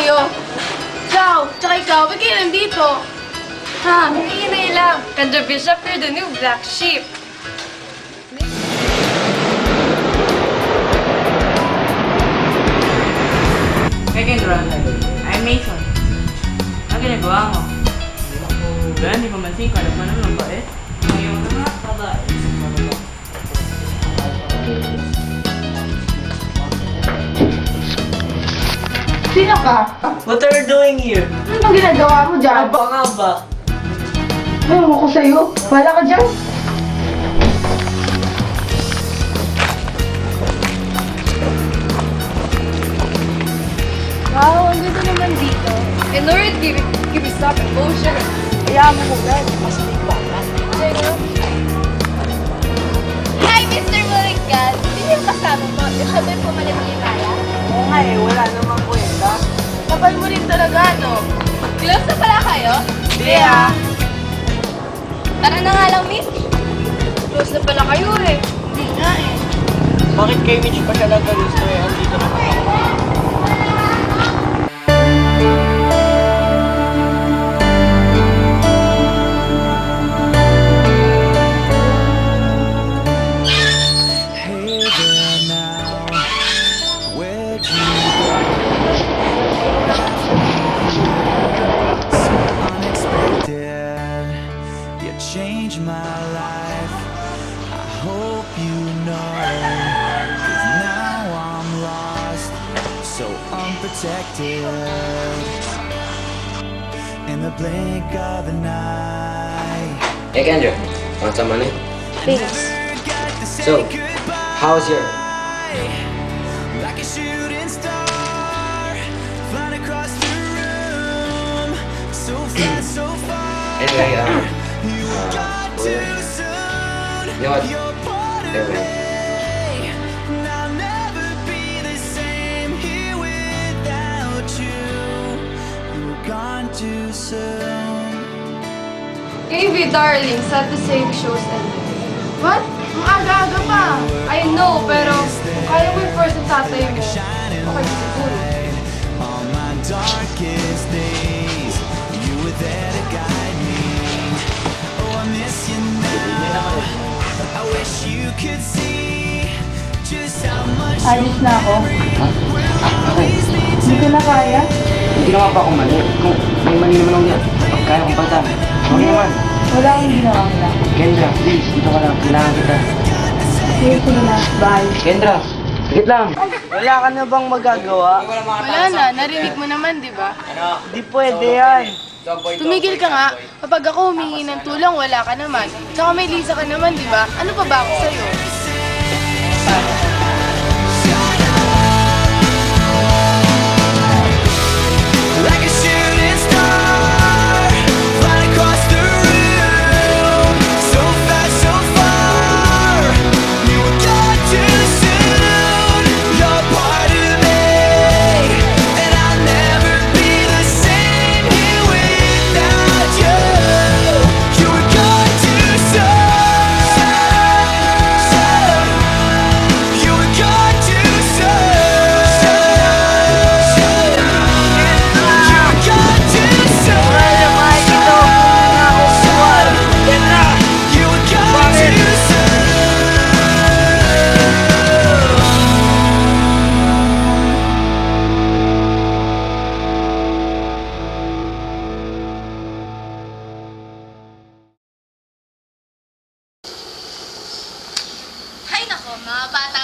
kayo? Ciao! Tsaka ikaw, ba't kayo nandito? Ha, hinay lang. Kanda Bishop, you're the new black sheep. Kaya Kendra, I'm Mason. Ang ginagawa mo? Wala, hindi pa mansin ka. Nagmanang lang ba eh? Ngayon na nga, babae. Sino ka? What are you doing here? Ano bang ginagawa mo dyan? Aba nga ba? Ewan ko sa'yo. Wala ka dyan. Wow, ang ganda naman dito. And Lord, give me stop and motion. Kaya mo muna, mas may bata. Hi, Mr. Mulligan! Sino yung kasama mo? Yung siya ba yung pumalit ni Kaya? Oo nga eh, wala namang kwenta. Kapal mo rin talaga, no? Close na pala kayo? Hindi ah. Tara na nga lang, Miss. Close na pala kayo eh. Hindi nga eh. Bakit kay Mitch pa siya nagkagusto eh? Andito na pa ako. Hey there now, where'd you go? So unexpected, you changed my life. I hope you know, 'cause now I'm lost, so unprotected. In the blink of an eye. Hey Kendra, want some money? Thanks. So, how's your... Like a shooting star, flying across the room, so fast, so far. Anyway, You got too soon. you know what? You're part of Never me, mind. and I'll never be the same here without you. You're gone too soon. Davey, darling, sad to say the show's ended. What? Ang aga-aga pa. I know, pero kung kaya mo i-force ang tatay mo, okay siguro. On my darkest days, you were there to guide me. Oh, I miss you now. I wish you could see just how much Alis na ako. Okay. Hindi ko na kaya. Hindi naman pa ako mali. Kung may mali naman ako yan, kaya kong pagtan. Okay naman. Wala akong ginawa nila. Kendra, please, dito ka lang. Kailangan kita. Sige, sige na. Bye. Kendra, sagit lang. Wala ka na bang magagawa? Wala na. Narinig mo naman, di ba? Di pwede yan. Tumigil ka nga. Kapag ako humingi ng tulong, wala ka naman. Tsaka may Lisa ka naman, di ba? Ano pa ba ako sa'yo? like a shooting star, flying across the room, so fast, so far. You were gone too soon. You're part of me, and I'll never be the same here without you. You were gone too soon. You were gone too soon. Hay nako, mga bata